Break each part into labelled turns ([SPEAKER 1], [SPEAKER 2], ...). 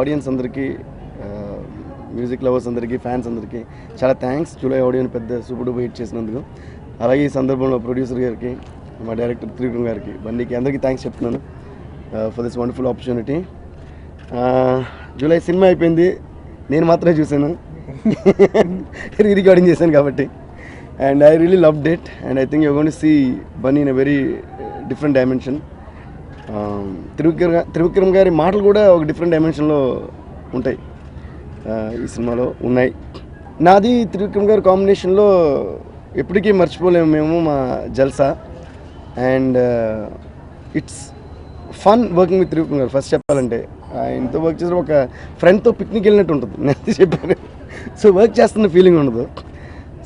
[SPEAKER 1] Audience అందరికీ music lovers అందరికీ fans అందరికీ చాలా థ్యాంక్స్ జూలై ఆడియోని పెద్ద సూపర్ డూపర్ హిట్ చేసినందుకు. అలాగే ఈ సందర్భంలో ప్రొడ్యూసర్ గారికి, మా డైరెక్టర్ త్రివిక్రమ్ గారికి, బన్నీకి అందరికీ థ్యాంక్స్ చెప్తున్నాను for this wonderful opportunity. Julayi cinema అయిపోయింది, నేను మాత్రమే చూశాను, రీ రికార్డింగ్ చేశాను కాబట్టి. And I really loved it and I think you going to see Bunny in a very different dimension. Trivikram గారి మాటలు కూడా ఒక డిఫరెంట్ డైమెన్షన్లో ఉంటాయి, ఈ సినిమాలో ఉన్నాయి. నాది త్రివిక్రమ్ గారి కాంబినేషన్లో ఎప్పటికీ మర్చిపోలేము మేము మా Jalsa. And it's fun working with Trivikram garu. First చెప్పాలంటే ఆయనతో వర్క్ చేసిన ఒక ఫ్రెండ్తో పిక్నిక్ వెళ్ళినట్టు ఉంటుంది, నేను చెప్పాను. సో వర్క్ చేస్తున్న ఫీలింగ్ ఉండదు.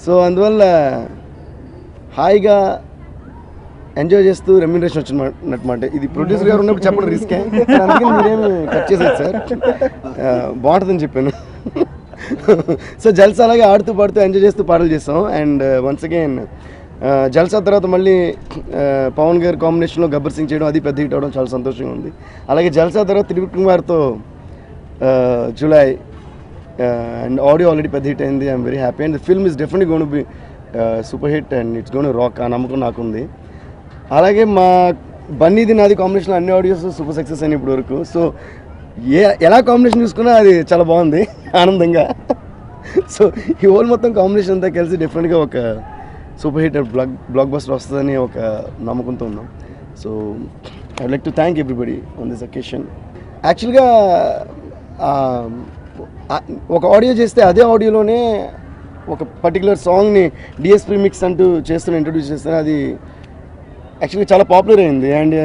[SPEAKER 1] సో అందువల్ల హాయిగా ఎంజాయ్ చేస్తూ రెమ్యూనరేషన్ వచ్చినమాట. ఇది ప్రొడ్యూసర్ గారు ఉన్నప్పుడు చెప్పడం రిస్కే, అందుకని మీరేమి కట్ చేసేది సార్, బాగుంటుందని చెప్పాను. సో జల్సా అలాగే ఆడుతూ పాడుతూ ఎంజాయ్ చేస్తూ పాటలు చేస్తాం. అండ్ వన్స్ అగైన్ జల్సా తర్వాత మళ్ళీ పవన్ గారి కాంబినేషన్లో గబ్బర్ సింగ్ చేయడం, అది పెద్ద హిట్ అవడం చాలా సంతోషంగా ఉంది. అలాగే జల్సా తర్వాత త్రివిక్రమ్ గారితో జూలై అండ్ ఆడియో ఆల్రెడీ పెద్ద హిట్ అయింది. I'm very happy and the film is definitely gonna be super hit and it's gonna rock. ఆ నమ్మకం నాకుంది. అలాగే మా బన్నీది నాది కాంబినేషన్ అన్ని ఆడియోస్ సూపర్ సక్సెస్ అయిన ఇప్పుడు వరకు. సో ఎలా కాంబినేషన్ చూసుకున్నా అది చాలా బాగుంది, ఆనందంగా. సో ఈ హోల్ మొత్తం కాంబినేషన్ అంతా కలిసి డెఫినెట్గా ఒక సూపర్ హిట్ బ్లాక్ బస్టర్ వస్తుందని ఒక నమ్మకంతో ఉన్నాం. So I like to thank everybody on this occasion. యాక్చువల్గా ఒక ఆడియో చేస్తే అదే ఆడియోలోనే ఒక పర్టికులర్ సాంగ్ని డిఎస్పీ మిక్స్ అంటూ ఇంట్రడ్యూస్ చేస్తాను. అది యాక్చువల్గా చాలా పాపులర్ అయింది. అండ్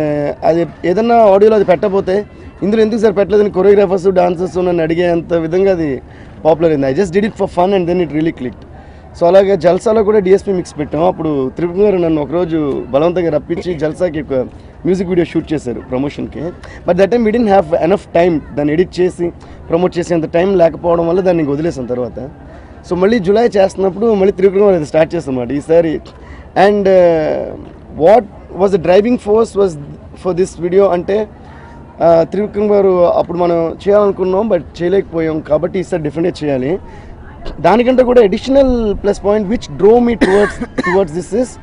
[SPEAKER 1] అది ఏదన్నా ఆడియోలో అది పెట్టకపోతే ఇందులో ఎందుకు సార్ పెట్టలేదని కొరియోగ్రాఫర్స్ డాన్సర్స్ నన్ను అడిగేంత విధంగా అది పాపులర్ అయింది. I just did it for fun and then it really clicked. So అలాగే జల్సాలో కూడా డిఎస్పీ మిక్స్ పెట్టాం. అప్పుడు త్రివిక్రమ్ గారు నన్ను ఒకరోజు బలవంతంగా రప్పించి జల్సాకి ఒక మ్యూజిక్ వీడియో షూట్ చేశారు ప్రమోషన్కి. But that time we didn't have enough time దాన్ని ఎడిట్ చేసి ప్రమోట్ చేసేంత టైం లేకపోవడం వల్ల దాన్ని వదిలేసాను తర్వాత. సో మళ్ళీ జూలై చేస్తున్నప్పుడు మళ్ళీ త్రివిక్రమ్ గారు అది స్టార్ట్ చేస్తామన్నమాట ఈసారి. And what was the driving force was for this video అంటే త్రివిక్రమ్ గారు అప్పుడు మనం చేయాలనుకున్నాం బట్ చేయలేకపోయాం కాబట్టి ఈసారి డెఫినెట్గా చేయాలి. దానికంటే కూడా additional plus point which drew me towards this is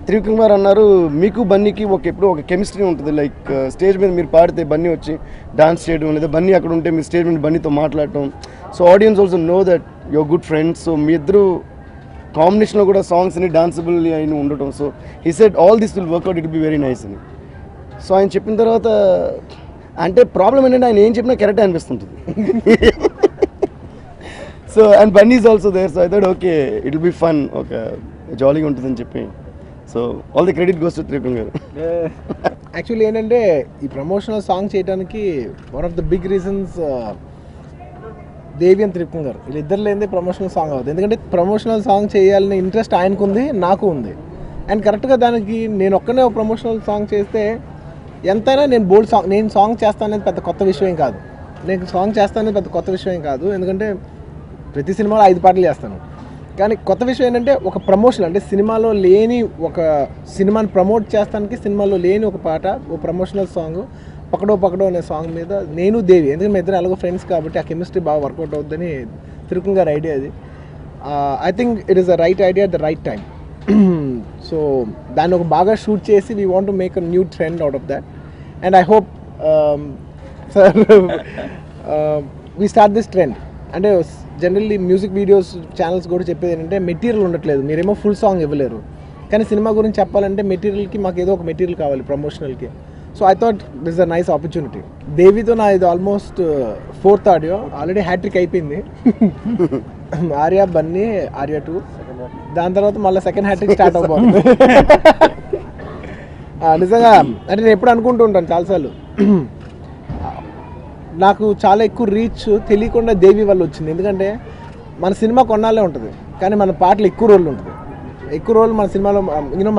[SPEAKER 1] Trivikram garu అన్నారు, మీకు బన్నీకి ఎప్పుడూ ఒక కెమిస్ట్రీ ఉంటుంది. లైక్ స్టేజ్ మీద మీరు పాడితే బన్నీ వచ్చి డాన్స్ చేయడం, లేదా బన్నీ అక్కడ ఉంటే మీరు స్టేజ్ మీద బన్నీతో మాట్లాడటం. So audience also know that your good friends. So మీ ఇద్దరు కాంబినేషన్లో కూడా సాంగ్స్ అని డాన్సబుల్ అయిన ఉండటం. So he said all this will work out, it be very nice అని. సో ఆయన చెప్పిన తర్వాత అంటే ప్రాబ్లం ఏంటంటే ఆయన ఏం చెప్పినా కరెక్ట్ అనిపిస్తుంటుంది. So and Bunny is also there. So I thought okay it will be fun, ఒక జాలీగా ఉంటుందని చెప్పి. So all the credit goes to Trivikram గారు.
[SPEAKER 2] యాక్చువల్లీ ఏంటంటే ఈ ప్రమోషనల్ సాంగ్ చేయడానికి one of the big reasons Devi and Trivikram గారు, వీళ్ళిద్దరు లేనిదే ప్రమోషనల్ సాంగ్ అవుతుంది. ఎందుకంటే ప్రమోషనల్ సాంగ్ చేయాలనే ఇంట్రెస్ట్ ఆయనకు ఉంది, నాకు ఉంది. అండ్ కరెక్ట్గా దానికి నేను ఒక్కనే ఒక ప్రమోషనల్ సాంగ్ చేస్తే ఎంతైనా నేను సాంగ్ చేస్తాననేది పెద్ద కొత్త విషయం కాదు. ఎందుకంటే ప్రతి సినిమాలో 5 పాటలు చేస్తాను. కానీ కొత్త విషయం ఏంటంటే ఒక ప్రమోషన్, అంటే సినిమాలో లేని ఒక సినిమాని ప్రమోట్ చేస్తానికి సినిమాలో లేని ఒక పాట, ఒక ప్రమోషనల్ సాంగ్ పకడో అనే సాంగ్ మీద నేను దేవి, ఎందుకంటే మేము ఇద్దరు అలాగో ఫ్రెండ్స్ కాబట్టి ఆ కెమిస్ట్రీ బాగా వర్కౌట్ అవుతుందని త్రివిక్రమ్ గారి ఐడియా అది. I think it is the right idea at the right time. So దాన్ని ఒక బాగా షూట్ చేసి we want to make a new trend out of that. And I hope sir we start this trend. అంటే generally music videos channels కూడా చెప్పేది ఏంటంటే material ఉండట్లేదు, మీరేమో ఫుల్ సాంగ్ ఇవ్వలేరు. కానీ సినిమా గురించి చెప్పాలంటే మెటీరియల్కి మాకు ఏదో ఒక మెటీరియల్ కావాలి ప్రమోషనల్కి. So I thought this is a nice opportunity. దేవితో నా ఇది almost 4th audio, already hat trick అయిపోయింది. ఆర్యా బన్నీ, ఆర్యా 2, దాని తర్వాత మళ్ళీ సెకండ్ హ్యాట్రిక్ స్టార్ట్ అవ్వబోతుంది. నిజంగా అంటే నేను ఎప్పుడు అనుకుంటూ ఉంటాను చాలాసార్లు, నాకు చాలా ఎక్కువ రీచ్ తెలియకుండా దేవి వల్ల వచ్చింది. ఎందుకంటే మన సినిమా కొన్నాళ్ళే ఉంటుంది కానీ మన పాటలు ఎక్కువ రోజులు మన సినిమాలో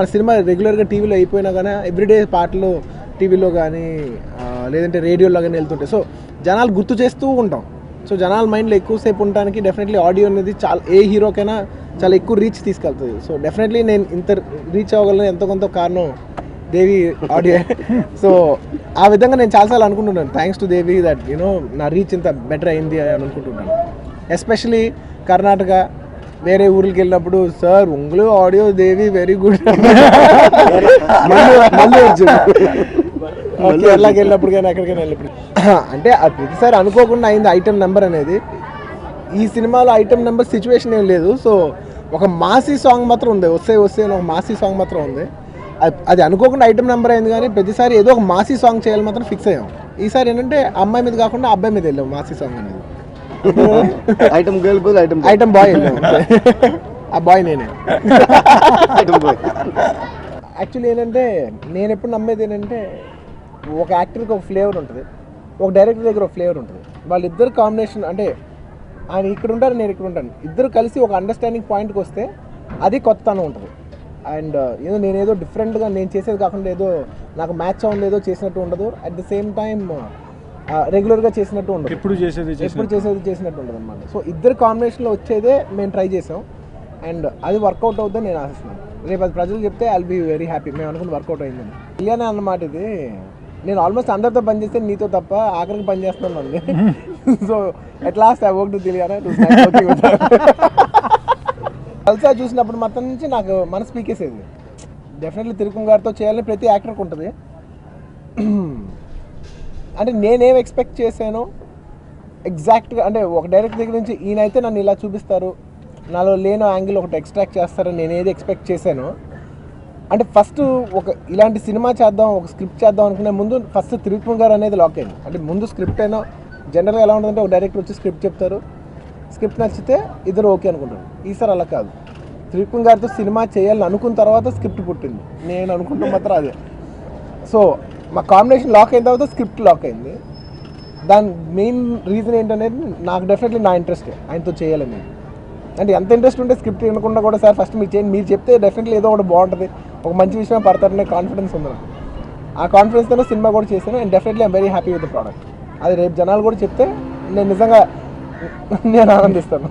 [SPEAKER 2] మన సినిమా రెగ్యులర్గా టీవీలో అయిపోయినా కానీ ఎవ్రీడే పాటలు టీవీలో కానీ లేదంటే రేడియోలో కానీ వెళ్తుంటాయి. సో జనాలు గుర్తు చేస్తూ ఉంటాం. సో జనాల మైండ్లో ఎక్కువసేపు ఉండడానికి డెఫినెట్లీ ఆడియో అనేది ఏ హీరోకైనా చాలా ఎక్కువ రీచ్ తీసుకెళ్తుంది. సో డెఫినెట్లీ నేను ఇంత రీచ్ అవ్వగలను ఎంతో కొంత కారణం దేవి ఆడియో. సో ఆ విధంగా నేను చాలాసార్లు అనుకుంటున్నాను, thanks to Devi that you know నా రీచ్ ఇంత బెటర్ అయింది అని అనుకుంటున్నాను. ఎస్పెషలీ కర్ణాటక వేరే ఊరికి వెళ్ళినప్పుడు సార్ ఉంగులు ఆడియో దేవి వెరీ గుడ్ కేరళకి వెళ్ళినప్పుడు కానీ ఎక్కడికైనా వెళ్ళినప్పుడు అంటే అది ప్రతిసారి అనుకోకుండా అయింది ఐటమ్ నెంబర్ అనేది. ఈ సినిమాలో ఐటమ్ నెంబర్ సిచ్యువేషన్ ఏం లేదు. సో ఒక మాసీ సాంగ్ మాత్రం ఉంది, వస్తే వస్తే ఒక మాసీ సాంగ్ మాత్రం ఉంది. అది అనుకోకుండా ఐటమ్ నెంబర్ అయింది, కానీ ప్రతిసారి ఏదో ఒక మాసీ సాంగ్ చేయాలి మాత్రం ఫిక్స్ అయ్యాం. ఈసారి ఏంటంటే అమ్మాయి మీద కాకుండా అబ్బాయి మీద వెళ్ళాం మాసీ సాంగ్ అనేది.
[SPEAKER 1] ఐటమ్ గర్ల్ బదులు
[SPEAKER 2] ఐటమ్ బాయ్ వెళ్ళాం, ఆ బాయ్ నేనే. యాక్చువల్లీ ఏంటంటే నేను ఎప్పుడు నమ్మేది ఏంటంటే ఒక యాక్టర్కి ఒక ఫ్లేవర్ ఉంటుంది, ఒక డైరెక్టర్ దగ్గర ఒక ఫ్లేవర్ ఉంటుంది. వాళ్ళిద్దరు కాంబినేషన్ అంటే ఆయన ఇక్కడ ఉంటారు, నేను ఇక్కడ ఉంటాను, ఇద్దరు కలిసి ఒక అండర్స్టాండింగ్ పాయింట్కి వస్తే అది కొత్తతనం ఉంటుంది. అండ్ ఏదో నేనేదో డిఫరెంట్గా నేను చేసేది కాకుండా ఏదో నాకు మ్యాచ్ అవ్వదు ఏదో చేసినట్టు ఉండదు. అట్ ద సేమ్ టైం రెగ్యులర్గా చేసినట్టు ఉండదు, ఎప్పుడు చేసేది చేసినట్టు ఉండదు అనమాట. సో ఇద్దరు కాంబినేషన్లో వచ్చేదే మేము ట్రై చేసాం, అండ్ అది వర్కౌట్ అవుతుందని నేను ఆశిస్తున్నాను. రేపు అది ప్రజలు చెప్తే ఐల్ బీ వెరీ హ్యాపీ, మేము అనుకుని వర్కౌట్ అయిందని. ఇలానే అన్నమాట ఇది. నేను ఆల్మోస్ట్ అందరితో పనిచేస్తే నీతో తప్ప ఆఖరికి పని చేస్తున్నాను అండి. So at last I work to తెలియనా కల్సా చూసినప్పుడు మొత్తం నుంచి నాకు మనసు పీకేసేది. డెఫినెట్లీ తిరుపతి గారితో చేయాలని ప్రతి యాక్టర్కి ఉంటుంది. అంటే నేనేం ఎక్స్పెక్ట్ చేశానో ఎగ్జాక్ట్గా, అంటే ఒక డైరెక్టర్ దగ్గర నుంచి ఈయనైతే నన్ను ఇలా చూపిస్తారు, నాలో లేనో యాంగిల్ ఒకటి ఎక్స్ట్రాక్ట్ చేస్తారని నేను ఏది ఎక్స్పెక్ట్ చేశానో. అంటే ఫస్ట్ ఒక ఇలాంటి సినిమా చేద్దాం, ఒక స్క్రిప్ట్ చేద్దాం అనుకునే ముందు ఫస్ట్ త్రివిక్రమ్ గారు అనేది లాక్ అయింది. అంటే ముందు స్క్రిప్ట్ అయినా జనరల్గా ఎలా ఉంటుందంటే ఒక డైరెక్టర్ వచ్చి స్క్రిప్ట్ చెప్తారు, స్క్రిప్ట్ నచ్చితే ఇద్దరు ఓకే అనుకుంటారు. ఈసారి అలా కాదు, త్రివిక్రమ్ గారితో సినిమా చేయాలని అనుకున్న తర్వాత స్క్రిప్ట్ పుట్టింది. నేను అనుకుంటాం మాత్రం అదే. సో మా కాంబినేషన్ లాక్ అయిన తర్వాత స్క్రిప్ట్ లాక్ అయింది. దాని మెయిన్ రీజన్ ఏంటనేది నాకు డెఫినెట్లీ నా ఇంట్రెస్టే ఆయనతో చేయాలని. అంటే ఎంత ఇంట్రెస్ట్ ఉంటే స్క్రిప్ట్ వినకుండా కూడా సార్ ఫస్ట్ మీరు చేయండి, మీరు చెప్తే డెఫినెట్లీ ఏదో ఒకటి బాగుంటుంది, ఒక మంచి విషయం పడతారనే కాన్ఫిడెన్స్ ఉంది నాకు. ఆ కాన్ఫిడెన్స్తోనే సినిమా కూడా చేశాను, and definitely I'm very happy with the product. అది రేపు జనాలు కూడా చెప్తే నేను నిజంగా నేను ఆనందిస్తాను.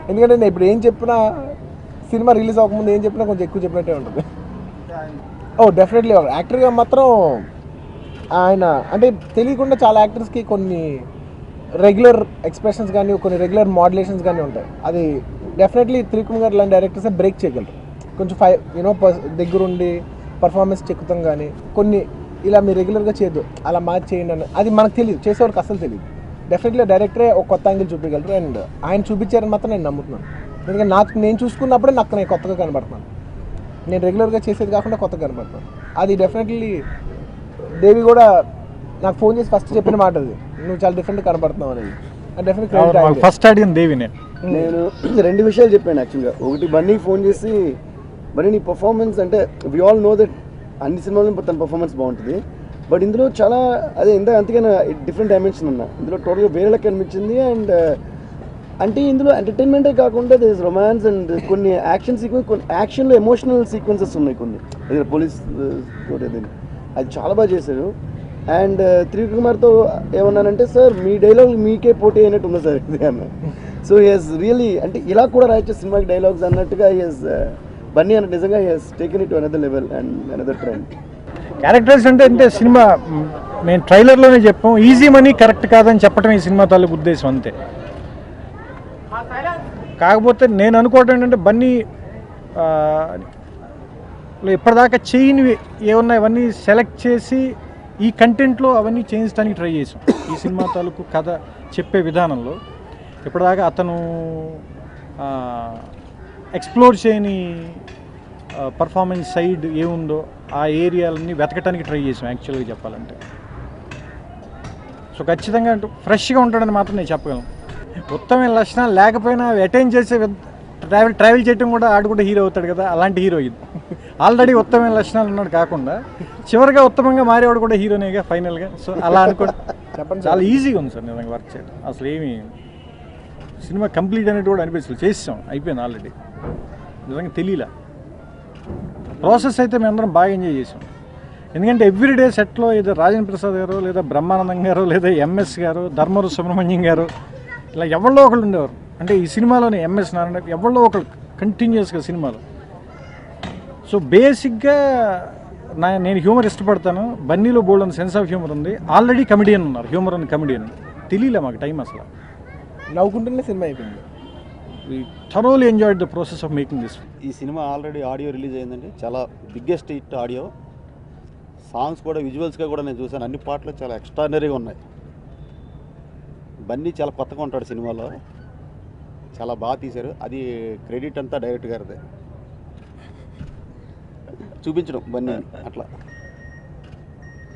[SPEAKER 2] ఎందుకంటే నేను ఇప్పుడు ఏం చెప్పినా సినిమా రిలీజ్ అవ్వకముందు ఏం చెప్పినా కొంచెం ఎక్కువ చెప్పినట్టే ఉంటుంది. డెఫినెట్లీ యాక్టర్గా మాత్రం ఆయన అంటే తెలియకుండా చాలా యాక్టర్స్కి కొన్ని రెగ్యులర్ ఎక్స్ప్రెషన్స్ కానీ కొన్ని రెగ్యులర్ మాడ్యులేషన్స్ కానీ ఉంటాయి. అది డెఫినెట్లీ త్రివిక్రమ్ గారు లాంటి డైరెక్టర్సే బ్రేక్ చేయగలరు. కొంచెం దగ్గరుండి పర్ఫార్మెన్స్ చెక్కుతాం, కానీ కొన్ని ఇలా మీరు రెగ్యులర్గా చేయొద్దు అలా మార్చి చేయండి అని అది మనకు తెలియదు, చేసేవారికి అసలు తెలియదు. డెఫినెట్లీ డైరెక్టరే ఒక కొత్త యాంగిల్ చూపించగలరు, అండ్ ఆయన చూపించారని మాత్రం నేను నమ్ముతున్నాను. ఎందుకంటే నేను చూసుకున్నప్పుడే నేను కొత్తగా కనబడుతున్నాను, నేను రెగ్యులర్గా చేసేది కాకుండా కొత్తగా కనబడుతున్నాను. అది డెఫినెట్లీ దేవి కూడా నాకు ఫోన్ చేసి ఫస్ట్ చెప్పిన మాట అది, నువ్వు చాలా డిఫరెంట్ కనబడుతున్నావు అనేది. డెఫినెట్లీ
[SPEAKER 3] ఫస్ట్ అడిగిన దేవినే
[SPEAKER 1] నేను 2 విషయాలు చెప్పాను యాక్చువల్గా. ఒకటి బన్నీకి ఫోన్ చేసి, బన్నీ నీ పర్ఫార్మెన్స్ అంటే వి ఆల్ నో దట్ అన్ని సినిమాల్లో తన పర్ఫార్మెన్స్ బాగుంటుంది, బట్ ఇందులో చాలా అదే అంతకన్నా డిఫరెంట్ డైమెన్షన్ ఉన్నా ఇందులో టోటల్గా వేరేలా కనిపించింది. అండ్ అంటే ఇందులో ఎంటర్టైన్మెంటే కాకుండా దిస్ ఇస్ రొమాన్స్ అండ్ కొన్ని యాక్షన్ సీక్వెన్స్, కొన్ని యాక్షన్లో ఎమోషనల్ సీక్వెన్సెస్ ఉన్నాయి కొన్ని, పోలీస్ అది చాలా బాగా చేశారు. అండ్ త్రివిక్రమ్తో ఏమన్నానంటే సార్ మీ డైలాగ్ మీకే పోటీ అయినట్టు ఉంది సార్ ఇది అన్న. సో హీస్ రియలీ అంటే ఇలా కూడా రాయొచ్చు సినిమాకి డైలాగ్స్ అన్నట్టుగా హీస్ బన్నీ అన్న నిజంగా he's taken it to another level and another trend.
[SPEAKER 3] Characters అంటే సినిమా మేము ట్రైలర్లోనే చెప్పాం, ఈజీ మనీ కరెక్ట్ కాదని చెప్పడం ఈ సినిమా తాలూకు ఉద్దేశం అంతే. కాకపోతే నేను అనుకోవటం ఏంటంటే బన్నీ ఇప్పటిదాకా చేయనివి ఏమన్నా ఇవన్నీ సెలెక్ట్ చేసి ఈ కంటెంట్లో అవన్నీ చేయించడానికి ట్రై చేసాం. ఈ సినిమా తాలూకు కథ చెప్పే విధానంలో ఇప్పటిదాకా అతను ఎక్స్ప్లోర్ చేయని పర్ఫార్మెన్స్ సైడ్ ఏముందో ఆ ఏరియాలన్నీ వెతకటానికి ట్రై చేసాం యాక్చువల్గా చెప్పాలంటే. సో ఖచ్చితంగా ఫ్రెష్గా ఉంటాడని మాత్రం నేను చెప్పగలను. ఉత్తమైన లక్షణాలు లేకపోయినా అటెండ్ చేసే ట్రావెల్ చేయడం కూడా ఆడు కూడా హీరో అవుతాడు కదా, అలాంటి హీరో ఇది. ఆల్రెడీ ఉత్తమైన లక్షణాలు ఉన్నాడు కాకుండా చివరిగా ఉత్తమంగా మారేవాడు కూడా హీరోనేగా ఫైనల్గా. సో అలా అనుకోండి, చెప్పండి, చాలా ఈజీగా ఉంది సార్ నిజంగా వర్క్ చేయడం. అసలు ఏమి సినిమా కంప్లీట్ అనేది కూడా అనిపిస్తుంది, చేసాం అయిపోయింది ఆల్రెడీ. నిజంగా తెలియలే ప్రాసెస్ అయితే మేము అందరం బాగా ఎంజాయ్ చేసాం. ఎందుకంటే ఎవ్రీడే సెట్లో ఏదో రాజేంద్ర ప్రసాద్ గారు లేదా బ్రహ్మానందం గారు లేదా ఎంఎస్ గారు ధర్మవరం సుబ్రహ్మణ్యం గారు ఇలా ఎవరిలో ఒకళ్ళు ఉండేవారు. అంటే ఈ సినిమాలోని ఎంఎస్ నారాయణ ఎవరిలో ఒకళ్ళు కంటిన్యూస్గా సినిమాలో. సో బేసిక్గా నేను హ్యూమర్ ఇష్టపడతాను. బన్నీలో బోల్డ్ అని సెన్స్ ఆఫ్ హ్యూమర్ ఉంది. ఆల్రెడీ కమెడియన్ ఉన్నారు, హ్యూమర్ అని కమెడియన్. తెలియలే మాకు టైం అసలు.
[SPEAKER 2] నవ్వుకుంటూనే సినిమా అయిపోయింది.
[SPEAKER 3] We thoroughly enjoyed the process of making this.
[SPEAKER 4] ఈ సినిమా ఆల్రెడీ ఆడియో రిలీజ్ అయిందండి. చాలా బిగ్గెస్ట్ హిట్ ఆడియో. సాంగ్స్ కూడా విజువల్స్గా కూడా నేను చూశాను. అన్ని పాటలు చాలా ఎక్స్ట్రాడినరీగా ఉన్నాయి. బన్నీ చాలా కొత్తగా ఉంటాడు సినిమాలో, చాలా బాగా తీశారు. అది క్రెడిట్ అంతా డైరెక్టర్ గారిదే, చూపించడం బన్నీ అట్లా.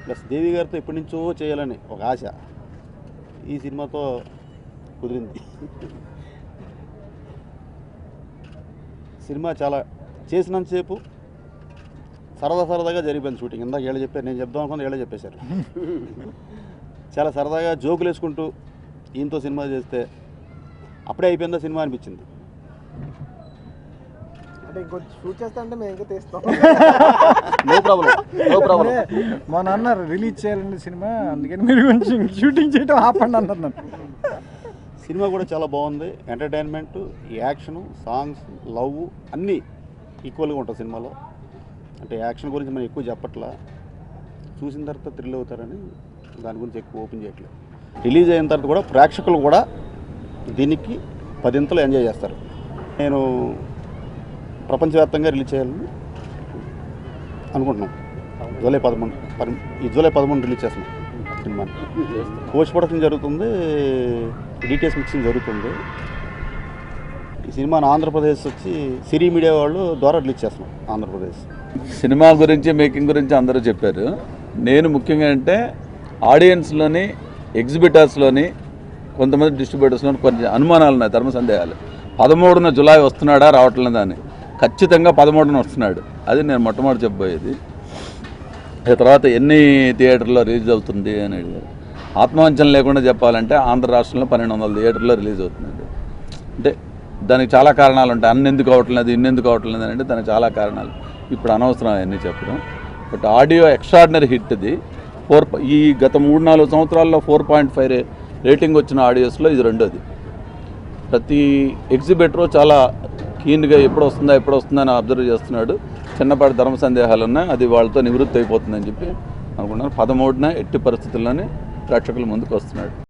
[SPEAKER 4] ప్లస్ దేవి గారితో ఎప్పటి నుంచో చేయాలని ఒక ఆశ, ఈ సినిమాతో కుదిరింది. సినిమా చాలా చేసినంతసేపు సరదాగా జరిగిపోయింది షూటింగ్. ఇందాక ఏళ్ళు చెప్పారు, నేను చెప్దాం అనుకున్నా ఏళ్ళే చెప్పేశారు. చాలా సరదాగా జోకులు వేసుకుంటూ ఈయనతో సినిమా చేస్తే అప్పుడే అయిపోయిందా సినిమా అనిపించింది.
[SPEAKER 2] అంటే ఇంకొంచెం షూట్ చేస్తా అంటే మేము ఇంకా తీస్తాం.
[SPEAKER 4] No problem.
[SPEAKER 3] మా నాన్న రిలీజ్ చేయాలండి సినిమా, అందుకని మీరు కొంచెం షూటింగ్ చేయడం ఆపండి అన్నారు నన్ను.
[SPEAKER 4] సినిమా కూడా చాలా బాగుంది. ఎంటర్టైన్మెంట్, యాక్షన్, సాంగ్స్, లవ్ అన్నీ ఈక్వల్గా ఉంటుంది సినిమాలో. అంటే యాక్షన్ గురించి మనం ఎక్కువ చెప్పట్లా, చూసిన తర్వాత థ్రిల్ అవుతారని దాని గురించి ఎక్కువ ఓపెన్ చేయట్లేదు. రిలీజ్ అయిన తర్వాత కూడా ప్రేక్షకులు కూడా దీనికి 10 ఎంజాయ్ చేస్తారు. నేను ప్రపంచవ్యాప్తంగా రిలీజ్ చేయాలని అనుకుంటున్నాం. జూలై 11 రిలీజ్ చేస్తున్నాం సినిమాని. పోస్ట్ ప్రొడక్షన్ జరుగుతుంది, డీటెయిల్స్ మిక్సింగ్ జరుగుతుంది. ఈ సినిమాని ఆంధ్రప్రదేశ్ వచ్చి సిరి మీడియా వాళ్ళు ద్వారా రిలీజ్ చేస్తున్నాం. ఆంధ్రప్రదేశ్
[SPEAKER 5] సినిమా గురించి, మేకింగ్ గురించి అందరూ చెప్పారు. నేను ముఖ్యంగా అంటే ఆడియన్స్లోని, ఎగ్జిబిటర్స్లోని, కొంతమంది డిస్ట్రిబ్యూటర్స్లోని కొన్ని అనుమానాలు ఉన్నాయి, ధర్మ సందేహాలు. 13న జులై వస్తున్నాడా రావట్లేదా అని. ఖచ్చితంగా 13న వస్తున్నాడు. అది నేను మొట్టమొదటి చెప్పబోయేది. తర్వాత ఎన్ని థియేటర్లో రిలీజ్ అవుతుంది అని అడిగారు. ఆత్మవంచన లేకుండా చెప్పాలంటే ఆంధ్ర రాష్ట్రంలో 1200 థియేటర్లో రిలీజ్ అవుతుంది. అంటే దానికి చాలా కారణాలు ఉంటాయి. అన్నెందుకు అవట్లేదు, ఇన్నెందుకు అవట్లేదు అని అంటే దానికి చాలా కారణాలు. ఇప్పుడు అనవసరం అవన్నీ చెప్పడం. But audio extraordinary hit. ఇది ఈ గత 3-4 సంవత్సరాల్లో 4.5 రేటింగ్ వచ్చిన ఆడియోస్లో ఇది రెండోది. ప్రతి ఎగ్జిబిటరు చాలా కీన్గా ఎప్పుడు వస్తుందా అని అబ్జర్వ్ చేస్తున్నాడు. చిన్నపాటి ధర్మ సందేహాలు ఉన్నాయి, అది వాళ్ళతో నివృత్తి అయిపోతుందని చెప్పి అనుకున్నాను. 13న ఎట్టి పరిస్థితుల్లోనే ప్రేక్షకుల ముందుకు వస్తున్నాడు.